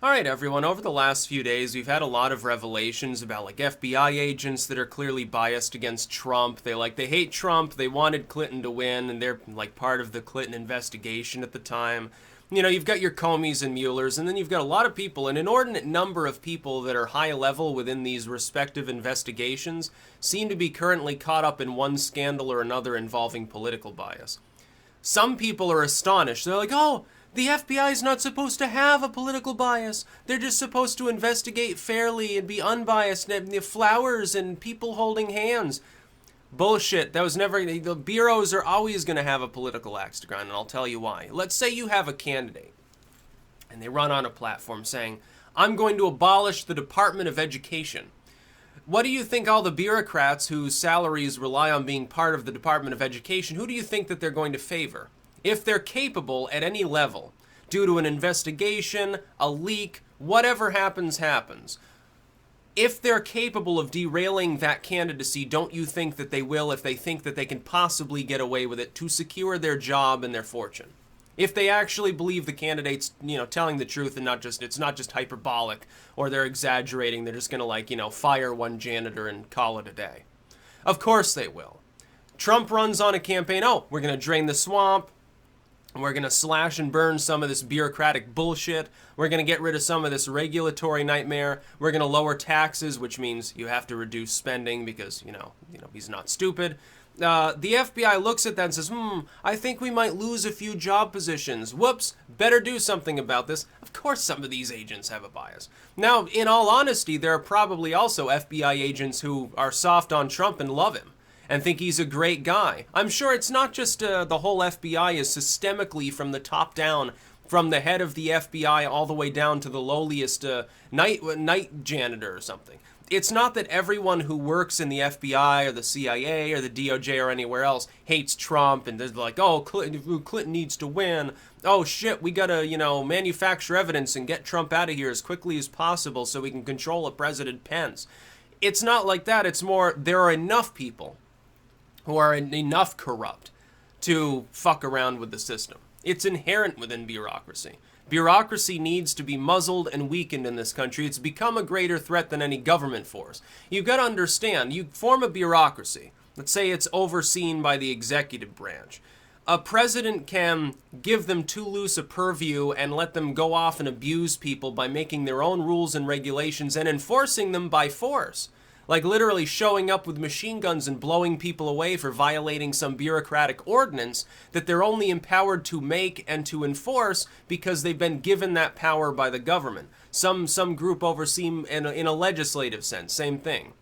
Alright everyone, over the last few days we've had a lot of revelations about like FBI agents that are clearly biased against Trump. They hate Trump, they wanted Clinton to win, and they're like part of the Clinton investigation at the time. You know, you've got your Comeys and Muellers, and then you've got a lot of people, an inordinate number of people that are high level within these respective investigations seem to be currently caught up in one scandal or another involving political bias. Some people are astonished. They're like, oh, the FBI is not supposed to have a political bias. They're just supposed to investigate fairly and be unbiased, and the flowers and people holding hands. Bullshit. That was never... The bureaus are always going to have a political axe to grind, and I'll tell you why. Let's say you have a candidate, and they run on a platform saying, I'm going to abolish the Department of Education. What do you think all the bureaucrats whose salaries rely on being part of the Department of Education, who do you think that they're going to favor? If they're capable at any level, due to an investigation, a leak, whatever happens, happens. If they're capable of derailing that candidacy, don't you think that they will if they think that they can possibly get away with it to secure their job and their fortune? If they actually believe the candidate's, telling the truth and it's not just hyperbolic or they're exaggerating, they're just gonna fire one janitor and call it a day. Of course they will. Trump runs on a campaign, we're gonna drain the swamp. We're going to slash and burn some of this bureaucratic bullshit. We're going to get rid of some of this regulatory nightmare. We're going to lower taxes, which means you have to reduce spending because, he's not stupid. The FBI looks at that and says, I think we might lose a few job positions. Whoops, better do something about this. Of course some of these agents have a bias. Now, in all honesty, there are probably also FBI agents who are soft on Trump and love him and think he's a great guy. I'm sure it's not just the whole FBI is systemically from the top down, from the head of the FBI all the way down to the lowliest night janitor or something. It's not that everyone who works in the FBI or the CIA or the DOJ or anywhere else hates Trump and they're like, oh, Clinton needs to win. Oh shit, we gotta, manufacture evidence and get Trump out of here as quickly as possible so we can control a President Pence. It's not like that. It's more, there are enough people who are enough corrupt to fuck around with the system. It's inherent within bureaucracy. Bureaucracy needs to be muzzled and weakened in this country. It's become a greater threat than any government force. You've got to understand, you form a bureaucracy. Let's say it's overseen by the executive branch. A president can give them too loose a purview and let them go off and abuse people by making their own rules and regulations and enforcing them by force. Like literally showing up with machine guns and blowing people away for violating some bureaucratic ordinance that they're only empowered to make and to enforce because they've been given that power by the government. Some group overseen in a legislative sense, same thing.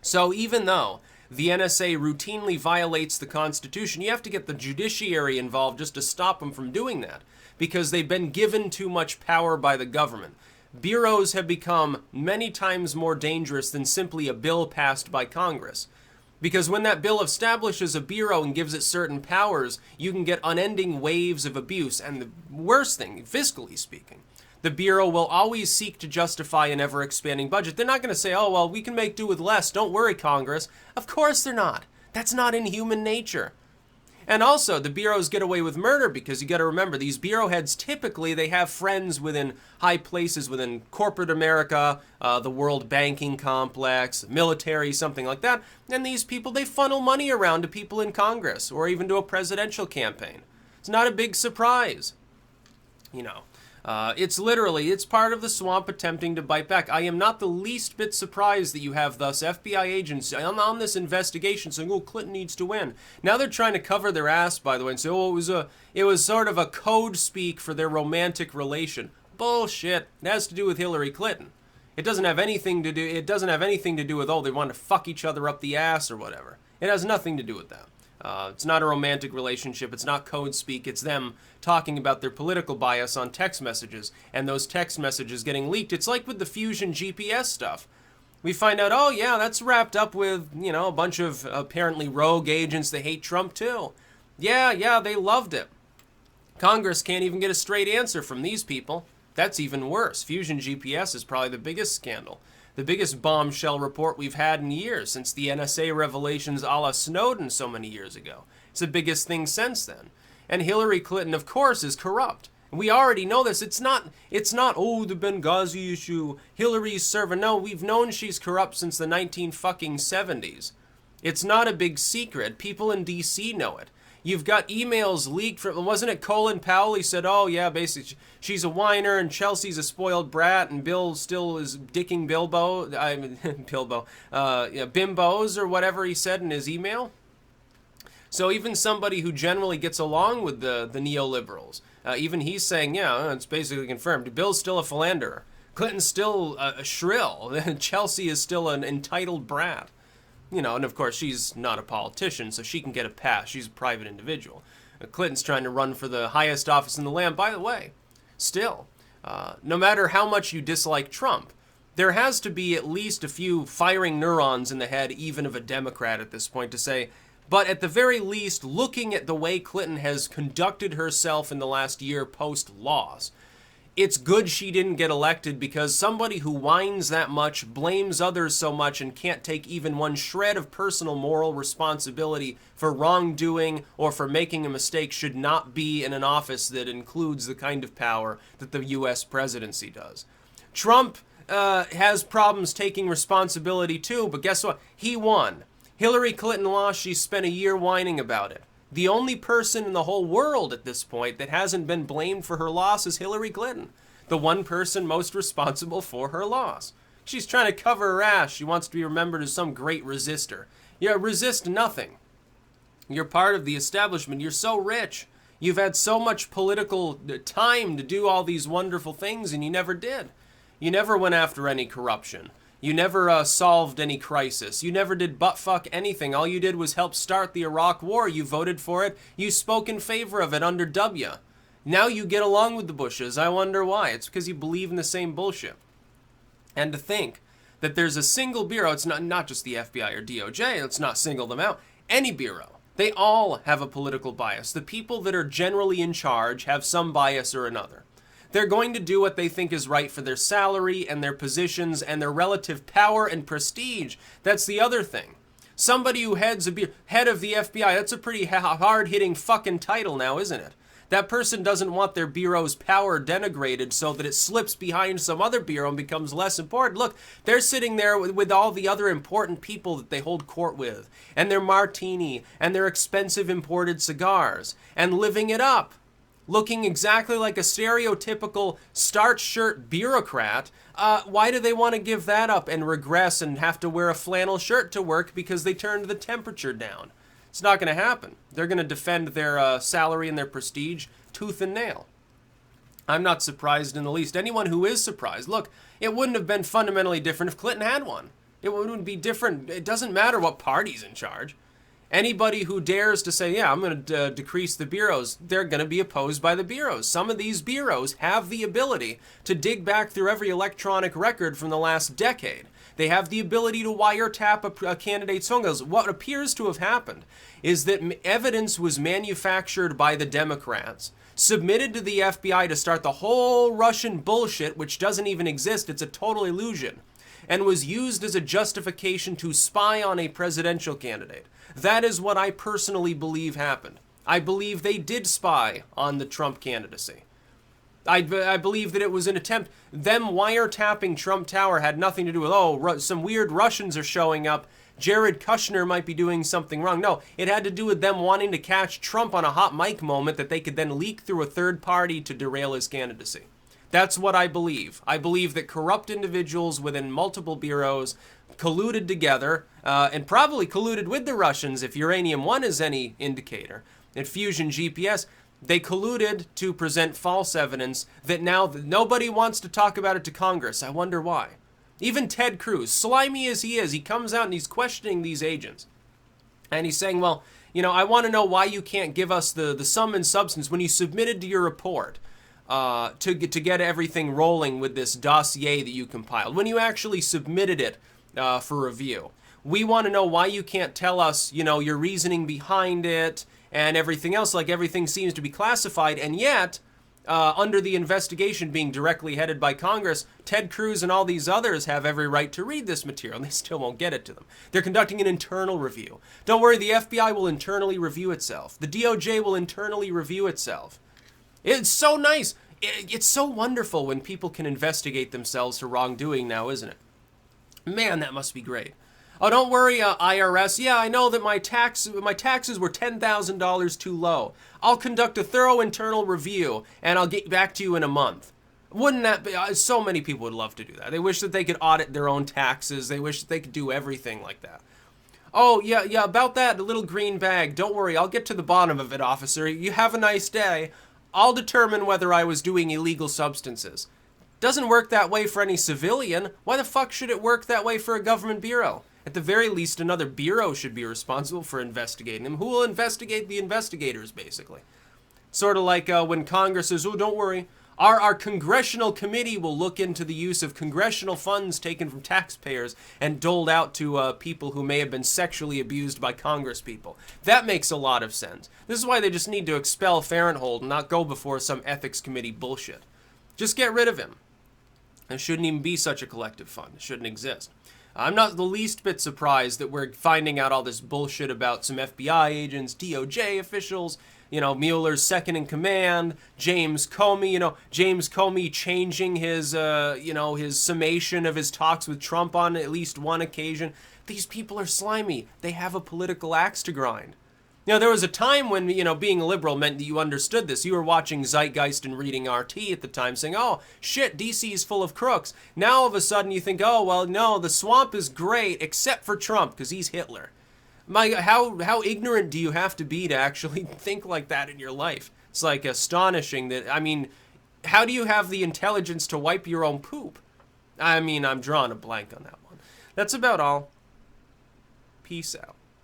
So even though the NSA routinely violates the Constitution, you have to get the judiciary involved just to stop them from doing that because they've been given too much power by the government. Bureaus have become many times more dangerous than simply a bill passed by Congress. Because when that bill establishes a bureau and gives it certain powers, you can get unending waves of abuse. And the worst thing, fiscally speaking, the bureau will always seek to justify an ever-expanding budget. They're not going to say, oh, well, we can make do with less. Don't worry, Congress. Of course they're not. That's not in human nature. And also, the bureaus get away with murder because you got to remember, these bureau heads typically, they have friends within high places within corporate America, the world banking complex, military, something like that. And these people, they funnel money around to people in Congress or even to a presidential campaign. It's not a big surprise. It's part of the swamp attempting to bite back. I am not the least bit surprised that you have thus FBI agents on this investigation saying, oh, Clinton needs to win. Now they're trying to cover their ass, by the way, and say, oh, it was sort of a code speak for their romantic relation. Bullshit. It has to do with Hillary Clinton. It doesn't have anything to do with, oh, they want to fuck each other up the ass or whatever. It has nothing to do with that. It's not a romantic relationship. It's not code speak. It's them talking about their political bias on text messages and those text messages getting leaked. It's like with the Fusion GPS stuff. We find out, oh yeah, that's wrapped up with, a bunch of apparently rogue agents that hate Trump too. Yeah, they loved it. Congress can't even get a straight answer from these people. That's even worse. Fusion GPS is probably the biggest scandal. The biggest bombshell report we've had in years since the NSA revelations a la Snowden so many years ago. It's the biggest thing since then. And Hillary Clinton, of course, is corrupt. We already know this. It's not, oh, the Benghazi issue, Hillary's serving. No, we've known she's corrupt since the 1970s. It's not a big secret. People in D.C. know it. You've got emails leaked from, wasn't it Colin Powell? He said, oh, yeah, basically, she's a whiner and Chelsea's a spoiled brat and Bill still is dicking bimbos or whatever he said in his email. So even somebody who generally gets along with the neoliberals, even he's saying, yeah, it's basically confirmed. Bill's still a philanderer. Clinton's still a shrill. Chelsea is still an entitled brat. You know, and of course she's not a politician, so she can get a pass. She's a private individual. Clinton's trying to run for the highest office in the land. By the way, still, no matter how much you dislike Trump, there has to be at least a few firing neurons in the head, even of a Democrat at this point, to say, but at the very least, looking at the way Clinton has conducted herself in the last year post-loss, it's good she didn't get elected, because somebody who whines that much, blames others so much, and can't take even one shred of personal moral responsibility for wrongdoing or for making a mistake should not be in an office that includes the kind of power that the U.S. presidency does. Trump has problems taking responsibility too, but guess what? He won. Hillary Clinton lost. She spent a year whining about it. The only person in the whole world at this point that hasn't been blamed for her loss is Hillary Clinton, the one person most responsible for her loss. She's trying to cover her ass. She wants to be remembered as some great resistor. Yeah, resist nothing. You're part of the establishment. You're so rich. You've had so much political time to do all these wonderful things, and you never did. You never went after any corruption. You never solved any crisis. You never did buttfuck anything. All you did was help start the Iraq War. You voted for it. You spoke in favor of it under W. Now you get along with the Bushes. I wonder why. It's because you believe in the same bullshit. And to think that there's a single bureau, it's not just the FBI or DOJ, let's not single them out, any bureau. They all have a political bias. The people that are generally in charge have some bias or another. They're going to do what they think is right for their salary and their positions and their relative power and prestige. That's the other thing. Somebody who head of the FBI, that's a pretty hard-hitting fucking title now, isn't it? That person doesn't want their bureau's power denigrated so that it slips behind some other bureau and becomes less important. Look, they're sitting there with all the other important people that they hold court with, and their martini, and their expensive imported cigars, and living it up. Looking exactly like a stereotypical starch shirt bureaucrat. Why do they want to give that up and regress and have to wear a flannel shirt to work because they turned the temperature down? It's not going to happen. They're going to defend their salary and their prestige tooth and nail. I'm not surprised in the least. Anyone who is surprised, look, it wouldn't have been fundamentally different if Clinton had one. It wouldn't be different. It doesn't matter what party's in charge. Anybody who dares to say, yeah, I'm going to decrease the bureaus, they're going to be opposed by the bureaus. Some of these bureaus have the ability to dig back through every electronic record from the last decade. They have the ability to wiretap a candidate's phone calls. What appears to have happened is that evidence was manufactured by the Democrats, submitted to the FBI to start the whole Russian bullshit, which doesn't even exist. It's a total illusion, and was used as a justification to spy on a presidential candidate. That is what I personally believe happened. I believe they did spy on the Trump candidacy. I believe that it was an attempt. Them wiretapping Trump Tower had nothing to do with, some weird Russians are showing up. Jared Kushner might be doing something wrong. No, it had to do with them wanting to catch Trump on a hot mic moment that they could then leak through a third party to derail his candidacy. That's what I believe. I believe that corrupt individuals within multiple bureaus colluded together, and probably colluded with the Russians, if Uranium One is any indicator, and Fusion GPS. They colluded to present false evidence that now nobody wants to talk about it to Congress. I wonder why. Even Ted Cruz, slimy as he is, he comes out and he's questioning these agents. And he's saying, well, I want to know why you can't give us the sum and substance when you submitted to your report to get everything rolling with this dossier that you compiled. When you actually submitted it for review. We want to know why you can't tell us, your reasoning behind it and everything else, like everything seems to be classified, and yet, under the investigation being directly headed by Congress, Ted Cruz and all these others have every right to read this material, and they still won't get it to them. They're conducting an internal review. Don't worry, the FBI will internally review itself. The DOJ will internally review itself. It's so nice. It's so wonderful when people can investigate themselves for wrongdoing now, isn't it? Man, that must be great. Oh, don't worry, IRS. Yeah, I know that my taxes were $10,000 too low. I'll conduct a thorough internal review, and I'll get back to you in a month. Wouldn't that be... so many people would love to do that. They wish that they could audit their own taxes. They wish that they could do everything like that. Oh, yeah, about that little green bag. Don't worry, I'll get to the bottom of it, officer. You have a nice day. I'll determine whether I was doing illegal substances. Doesn't work that way for any civilian. Why the fuck should it work that way for a government bureau? At the very least, another bureau should be responsible for investigating them. Who will investigate the investigators, basically? Sort of like when Congress says, oh, don't worry, our congressional committee will look into the use of congressional funds taken from taxpayers and doled out to people who may have been sexually abused by Congress people. That makes a lot of sense. This is why they just need to expel Farenthold and not go before some ethics committee bullshit. Just get rid of him. There shouldn't even be such a collective fund. It shouldn't exist. I'm not the least bit surprised that we're finding out all this bullshit about some FBI agents, DOJ officials, Mueller's second in command, James Comey, James Comey changing his, his summation of his talks with Trump on at least one occasion. These people are slimy. They have a political axe to grind. There was a time when, being a liberal meant that you understood this. You were watching Zeitgeist and reading RT at the time saying, oh, shit, DC is full of crooks. Now all of a sudden you think, oh, well, no, the swamp is great except for Trump because he's Hitler. How ignorant do you have to be to actually think like that in your life? It's like astonishing that, how do you have the intelligence to wipe your own poop? I'm drawing a blank on that one. That's about all. Peace out.